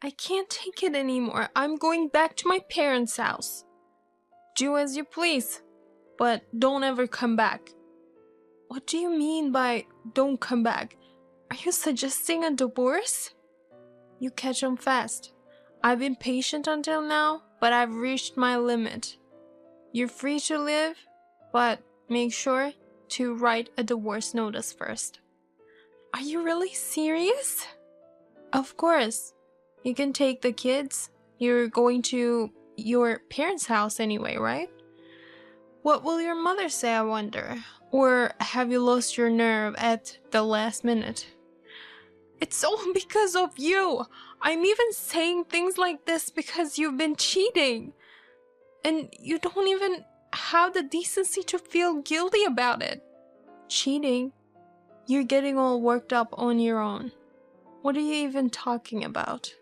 I can't take it anymore. I'm going back to my parents' house. Do as you please, but don't ever come back. What do you mean by don't come back? Are you suggesting a divorce? You catch on fast. I've been patient until now, but I've reached my limit. You're free to live, but make sure to write a divorce notice first. Are you really serious? Of course. You can take the kids. You're going to your parents' house anyway, right? What will your mother say, I wonder? Or have you lost your nerve at the last minute? It's all because of you. I'm even saying things like this because you've been cheating. And you don't even have the decency to feel guilty about it. Cheating? You're getting all worked up on your own. What are you even talking about?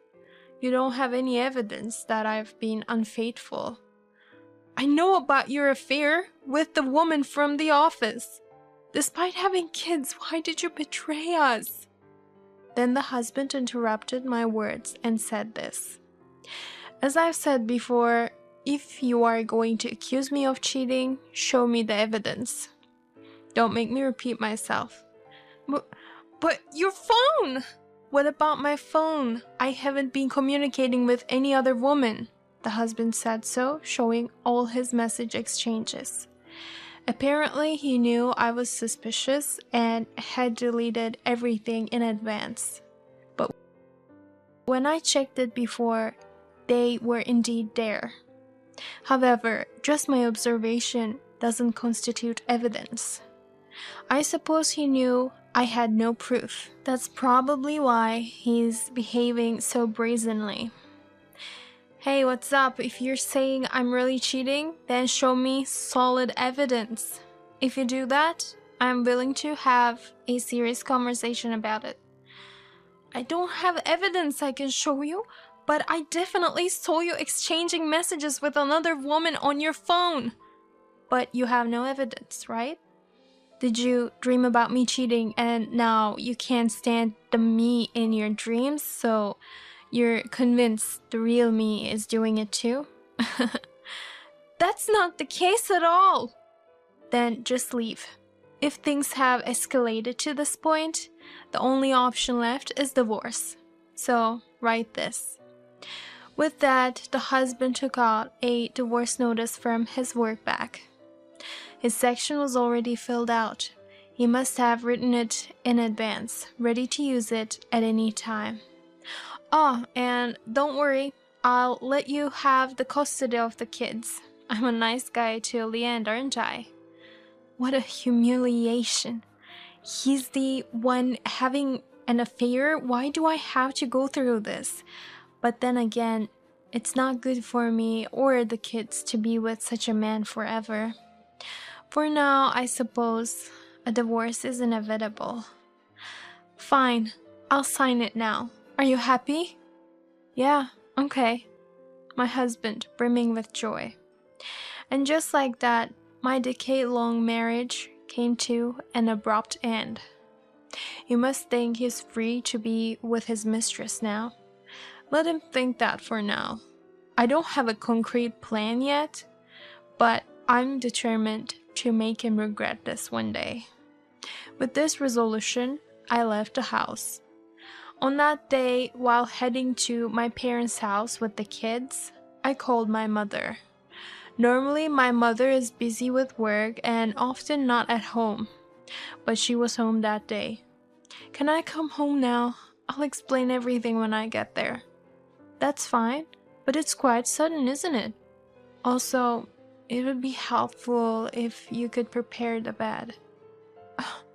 You don't have any evidence that I've been unfaithful. I know about your affair with the woman from the office. Despite having kids, why did you betray us? Then the husband interrupted my words and said this. As I've said before, if you are going to accuse me of cheating, show me the evidence. Don't make me repeat myself. But your phone! What about my phone? I haven't been communicating with any other woman. The husband said so, showing all his message exchanges. Apparently, he knew I was suspicious and had deleted everything in advance. But when I checked it before, they were indeed there. However, just my observation doesn't constitute evidence. I suppose he knew I had no proof. That's probably why he's behaving so brazenly. Hey, what's up? If you're saying I'm really cheating, then show me solid evidence. If you do that, I'm willing to have a serious conversation about it. I don't have evidence I can show you, but I definitely saw you exchanging messages with another woman on your phone. But you have no evidence, right? Did you dream about me cheating and now you can't stand the me in your dreams, so you're convinced the real me is doing it too? That's not the case at all. Then just leave. If things have escalated to this point, the only option left is divorce. So write this. With that, the husband took out a divorce notice from his work bag. His section was already filled out. He must have written it in advance, ready to use it at any time. Oh, and don't worry, I'll let you have the custody of the kids. I'm a nice guy till the end, aren't I? What a humiliation. He's the one having an affair? Why do I have to go through this? But then again, it's not good for me or the kids to be with such a man forever. For now, I suppose a divorce is inevitable. Fine, I'll sign it now. Are you happy? Yeah, okay. My husband, brimming with joy. And just like that, my decade-long marriage came to an abrupt end. He must think he's free to be with his mistress now. Let him think that for now. I don't have a concrete plan yet, but I'm determined to make him regret this one day. With this resolution, I left the house. On that day, while heading to my parents' house with the kids, I called my mother. Normally, my mother is busy with work and often not at home, but she was home that day. Can I come home now? I'll explain everything when I get there. That's fine, but it's quite sudden, isn't it? Also, it would be helpful if you could prepare the bed.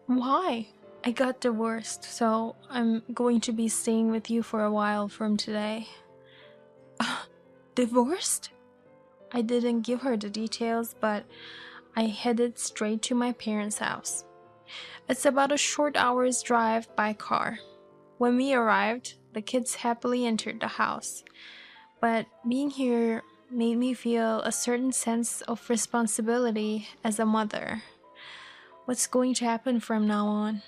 Why? I got divorced, so I'm going to be staying with you for a while from today. Divorced? I didn't give her the details, but I headed straight to my parents' house. It's about a short hour's drive by car. When we arrived, the kids happily entered the house. But being here made me feel a certain sense of responsibility as a mother. What's going to happen from now on?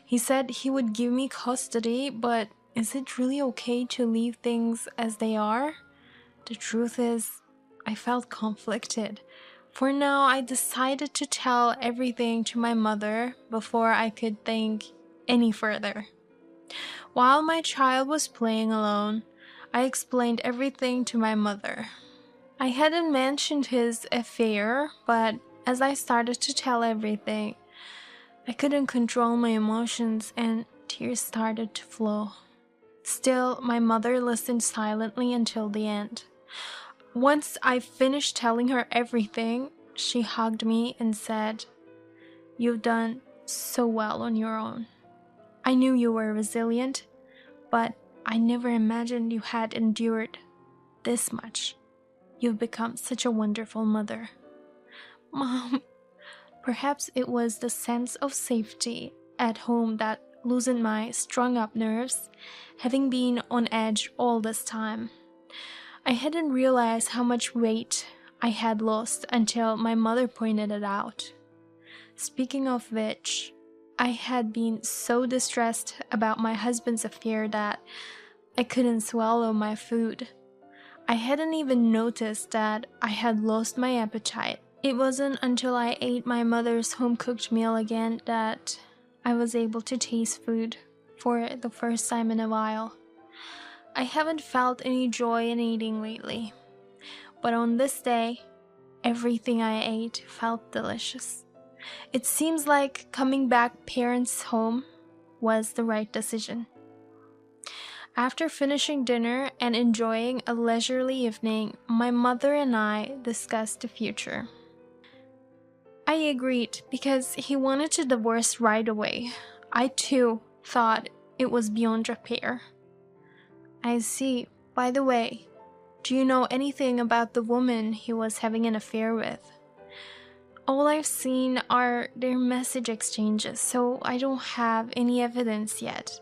He said he would give me custody, but Is it really okay to leave things as they are? The truth is, I felt conflicted. For now, I decided to tell everything to my mother before I could think any further. While my child was playing alone, I explained everything to my mother. I hadn't mentioned his affair, but as I started to tell everything, I couldn't control my emotions and tears started to flow. Still, my mother listened silently until the end. Once I finished telling her everything, she hugged me and said, "You've done so well on your own. I knew you were resilient, but I never imagined you had endured this much. You've become such a wonderful mother." Mom, perhaps it was the sense of safety at home that loosened my strung-up nerves, having been on edge all this time. I hadn't realized how much weight I had lost until my mother pointed it out. Speaking of which, I had been so distressed about my husband's affair that I couldn't swallow my food. I hadn't even noticed that I had lost my appetite. It wasn't until I ate my mother's home-cooked meal again that I was able to taste food for the first time in a while. I haven't felt any joy in eating lately, but on this day, everything I ate felt delicious. It seems like coming back parents' home was the right decision. After finishing dinner and enjoying a leisurely evening, my mother and I discussed the future. I agreed because he wanted to divorce right away. I too thought it was beyond repair. I see. By the way, do you know anything about the woman he was having an affair with? All I've seen are their message exchanges, so I don't have any evidence yet.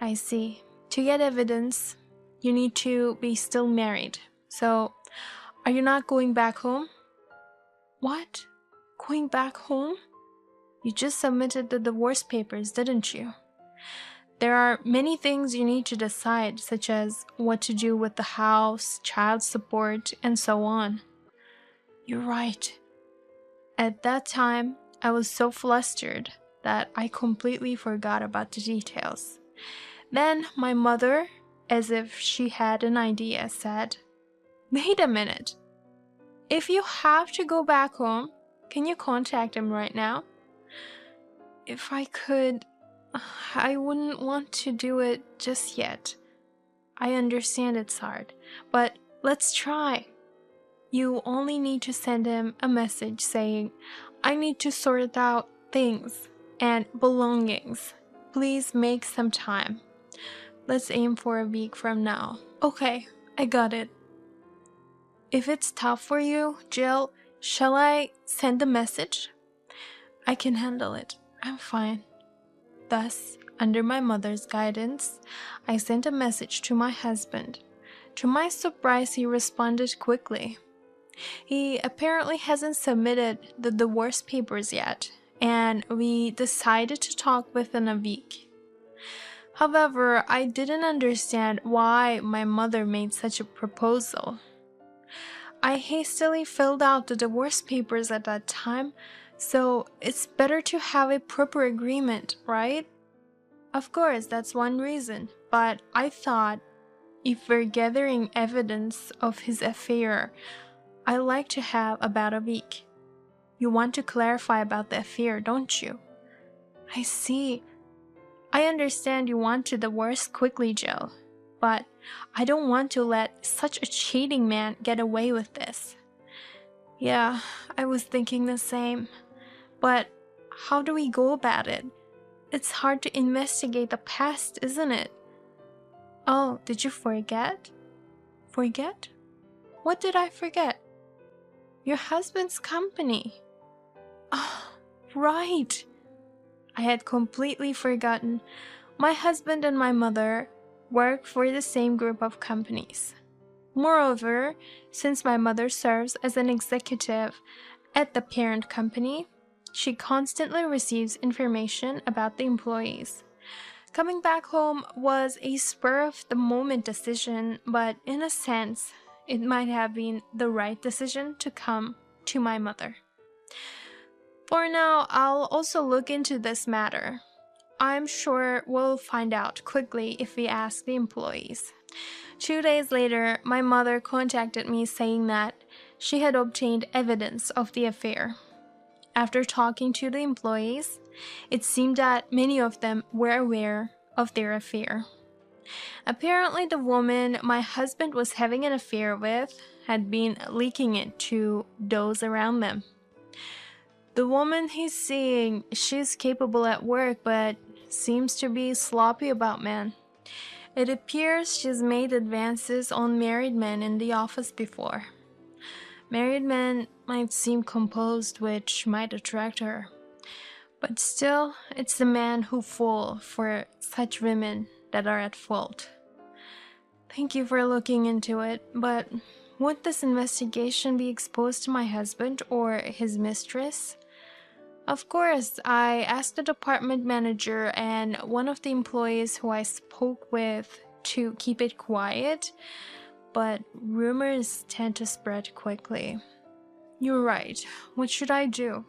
I see. To get evidence, you need to be still married. So, are you not going back home? What? Going back home? You just submitted the divorce papers, didn't you? There are many things you need to decide, such as what to do with the house, child support, and so on. You're right. At that time, I was so flustered that I completely forgot about the details. Then my mother, as if she had an idea, said, "Wait a minute. If you have to go back home, can you contact him right now?" If I could, I wouldn't want to do it just yet. I understand it's hard, but let's try. You only need to send him a message saying, "I need to sort out things and belongings. Please make some time." Let's aim for a week from now. Okay, I got it. If it's tough for you, Jill, shall I send a message? I can handle it. I'm fine. Thus, under my mother's guidance, I sent a message to my husband. To my surprise, he responded quickly. He apparently hasn't submitted the divorce papers yet, and we decided to talk within a week. However, I didn't understand why my mother made such a proposal. I hastily filled out the divorce papers at that time, so it's better to have a proper agreement, right? Of course, that's one reason, but I thought if we're gathering evidence of his affair, I like to have about a week. You want to clarify about the affair, don't you? I see. I understand you want to divorce quickly, Jill, but I don't want to let such a cheating man get away with this. Yeah, I was thinking the same. But how do we go about it? It's hard to investigate the past, isn't it? Oh, did you forget? Forget? What did I forget? Your husband's company. Oh, right. I had completely forgotten. My husband and my mother work for the same group of companies. Moreover, since my mother serves as an executive at the parent company, she constantly receives information about the employees. Coming back home was a spur-of-the-moment decision, but in a sense, it might have been the right decision to come to my mother. For now, I'll also look into this matter. I'm sure we'll find out quickly if we ask the employees. 2 days later, my mother contacted me saying that she had obtained evidence of the affair. After talking to the employees, it seemed that many of them were aware of their affair. Apparently, the woman my husband was having an affair with had been leaking it to those around them. The woman he's seeing, she's capable at work, but seems to be sloppy about men. It appears she's made advances on married men in the office before. Married men might seem composed, which might attract her. But still, it's the men who fall for such women that are at fault. Thank you for looking into it, but would this investigation be exposed to my husband or his mistress? Of course, I asked the department manager and one of the employees who I spoke with to keep it quiet, but rumors tend to spread quickly. You're right. What should I do?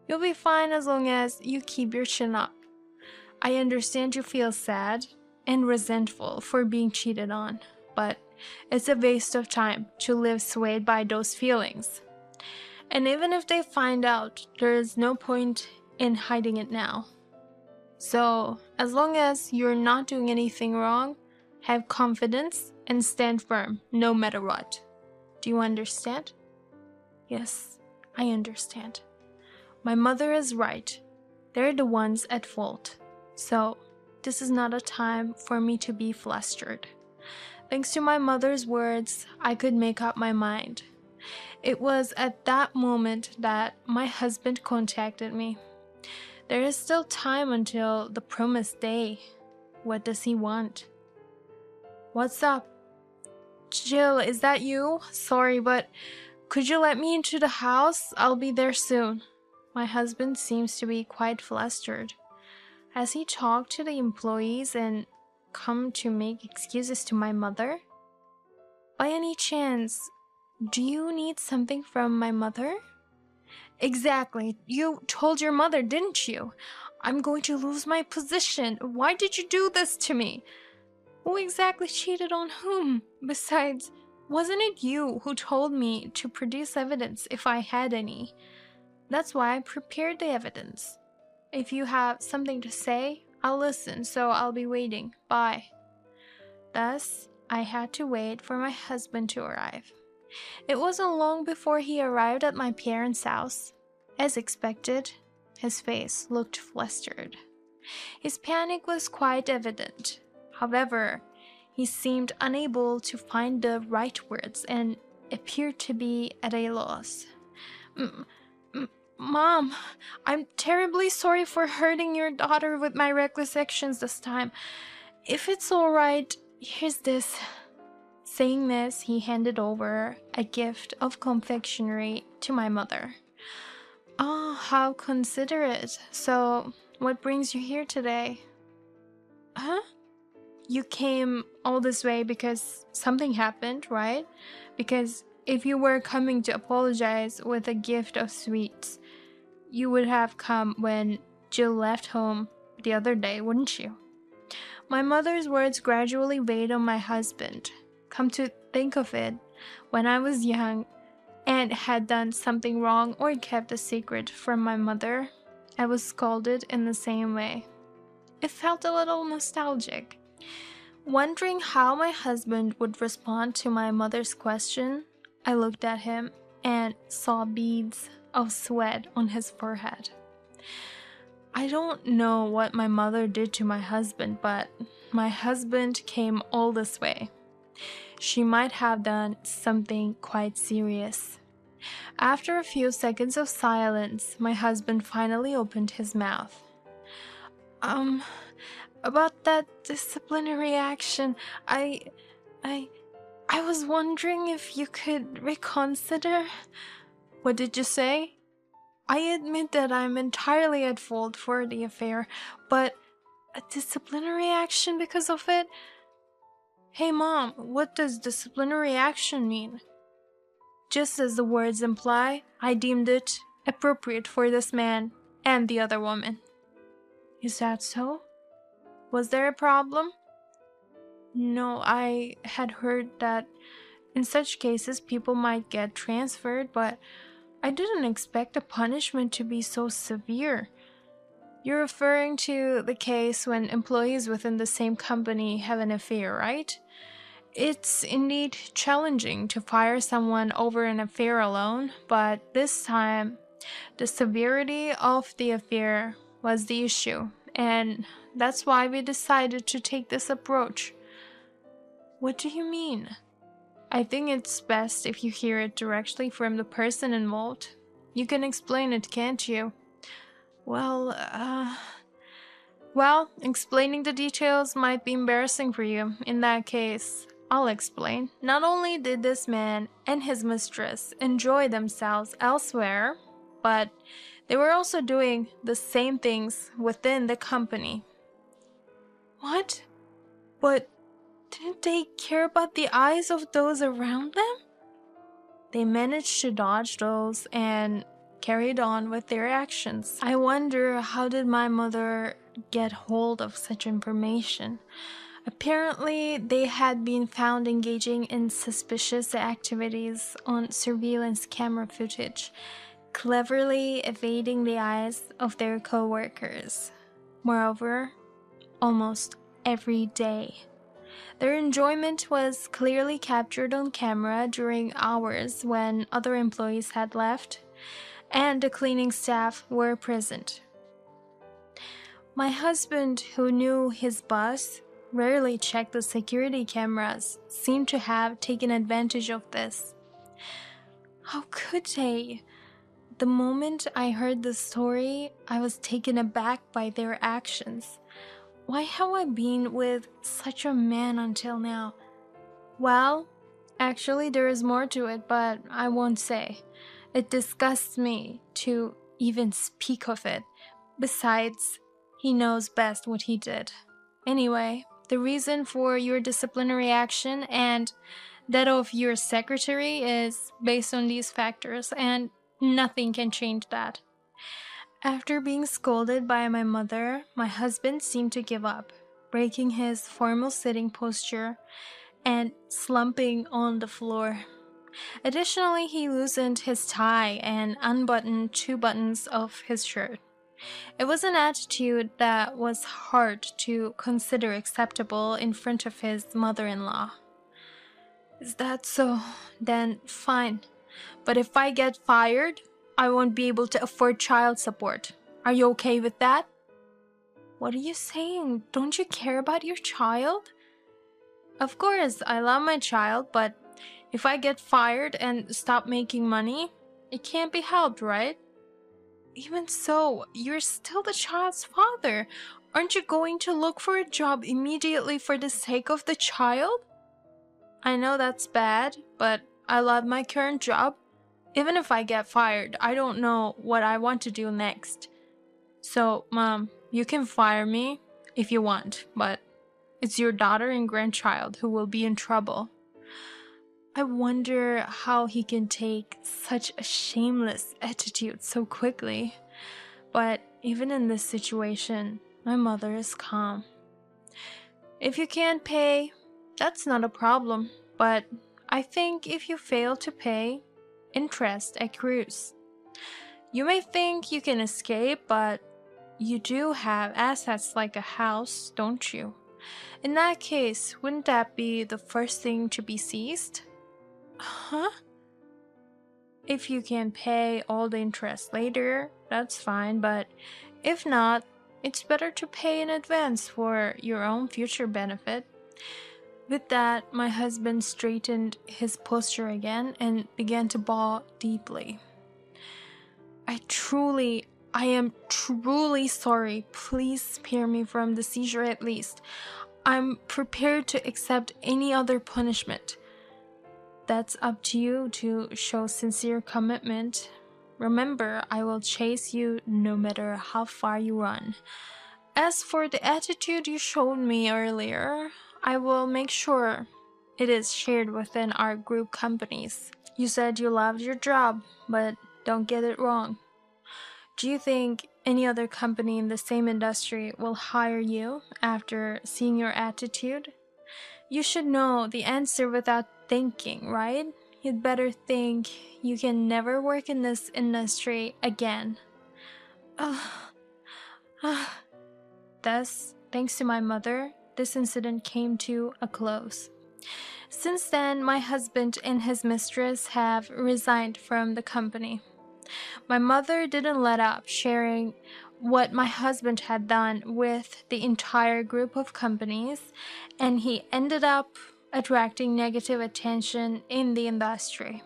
You'll be fine as long as you keep your chin up. I understand you feel sad and resentful for being cheated on, but it's a waste of time to live swayed by those feelings. And even if they find out, there is no point in hiding it now. So, as long as you're not doing anything wrong, have confidence and stand firm no matter what. Do you understand? Yes, I understand. My mother is right. They're the ones at fault. So, this is not a time for me to be flustered. Thanks to my mother's words, I could make up my mind. It was at that moment that my husband contacted me. There is still time until the promised day. What does he want? What's up? Jill, is that you? Sorry, but could you let me into the house? I'll be there soon. My husband seems to be quite flustered. Has he talked to the employees and come to make excuses to my mother? By any chance, do you need something from my mother? Exactly. You told your mother, didn't you? I'm going to lose my position. Why did you do this to me? Who exactly cheated on whom? Besides, wasn't it you who told me to produce evidence if I had any? That's why I prepared the evidence. If you have something to say, I'll listen, so I'll be waiting. Bye. Thus, I had to wait for my husband to arrive. It wasn't long before he arrived at my parents' house. As expected, his face looked flustered. His panic was quite evident. However, he seemed unable to find the right words and appeared to be at a loss. Mom, I'm terribly sorry for hurting your daughter with my reckless actions this time. If it's alright, here's this. Saying this, he handed over a gift of confectionery to my mother. Oh, how considerate. So, what brings you here today? Huh? You came all this way because something happened, right? Because if you were coming to apologize with a gift of sweets, you would have come when Jill left home the other day, wouldn't you? My mother's words gradually weighed on my husband. Come to think of it, when I was young and had done something wrong or kept a secret from my mother, I was scolded in the same way. It felt a little nostalgic. Wondering how my husband would respond to my mother's question, I looked at him and saw beads of sweat on his forehead. I don't know what my mother did to my husband, but my husband came all this way. She might have done something quite serious. After a few seconds of silence, my husband finally opened his mouth. About that disciplinary action, I was wondering if you could reconsider. What did you say? I admit that I'm entirely at fault for the affair, but A disciplinary action because of it? Hey mom, what does disciplinary action mean? Just as the words imply, I deemed it appropriate for this man and the other woman. Is that so? Was there a problem? No, I had heard that in such cases people might get transferred, but I didn't expect the punishment to be so severe. You're referring to the case when employees within the same company have an affair, right? It's indeed challenging to fire someone over an affair alone, but this time, the severity of the affair was the issue, and that's why we decided to take this approach. What do you mean? I think it's best if you hear it directly from the person involved. You can explain it, can't you? Well, explaining the details might be embarrassing for you. In that case, I'll explain. Not only did this man and his mistress enjoy themselves elsewhere, but they were also doing the same things within the company. What? But didn't they care about the eyes of those around them? They managed to dodge those and carried on with their actions. I wonder, how did my mother get hold of such information? Apparently, they had been found engaging in suspicious activities on surveillance camera footage, cleverly evading the eyes of their co-workers. Moreover, almost every day, their enjoyment was clearly captured on camera during hours when other employees had left and the cleaning staff were present. My husband, who knew his boss rarely checked the security cameras, seemed to have taken advantage of this. How could they? The moment I heard the story, I was taken aback by their actions. Why have I been with such a man until now? Well, actually there is more to it, but I won't say. It disgusts me to even speak of it. Besides, he knows best what he did. Anyway, the reason for your disciplinary action and that of your secretary is based on these factors, and nothing can change that. After being scolded by my mother, my husband seemed to give up, breaking his formal sitting posture and slumping on the floor. Additionally, he loosened his tie and unbuttoned 2 buttons of his shirt. It was an attitude that was hard to consider acceptable in front of his mother-in-law. Is that so? Then fine. But if I get fired, I won't be able to afford child support. Are you okay with that? What are you saying? Don't you care about your child? Of course, I love my child, but if I get fired and stop making money, it can't be helped, right? Even so, you're still the child's father. Aren't you going to look for a job immediately for the sake of the child? I know that's bad, but I love my current job. Even if I get fired, I don't know what I want to do next. So, Mom, you can fire me if you want, but it's your daughter and grandchild who will be in trouble. I wonder how he can take such a shameless attitude so quickly. But even in this situation, my mother is calm. If you can't pay, that's not a problem. But I think if you fail to pay, interest accrues. You may think you can escape, but you do have assets like a house, don't you? In that case, wouldn't that be the first thing to be seized? Huh? If you can pay all the interest later, that's fine, but if not, it's better to pay in advance for your own future benefit. With that, my husband straightened his posture again and began to bawl deeply. I am truly sorry. Please spare me from the seizure at least. I'm prepared to accept any other punishment. That's up to you to show sincere commitment. Remember, I will chase you no matter how far you run. As for the attitude you showed me earlier, I will make sure it is shared within our group companies. You said you loved your job, but don't get it wrong. Do you think any other company in the same industry will hire you after seeing your attitude? You should know the answer without thinking, right? You'd better think you can never work in this industry again. Thus, thanks to my mother, this incident came to a close. Since then, my husband and his mistress have resigned from the company. My mother didn't let up sharing what my husband had done with the entire group of companies, and he ended up attracting negative attention in the industry.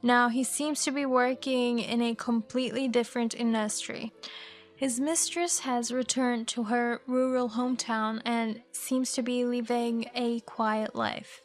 Now he seems to be working in a completely different industry. His mistress has returned to her rural hometown and seems to be living a quiet life.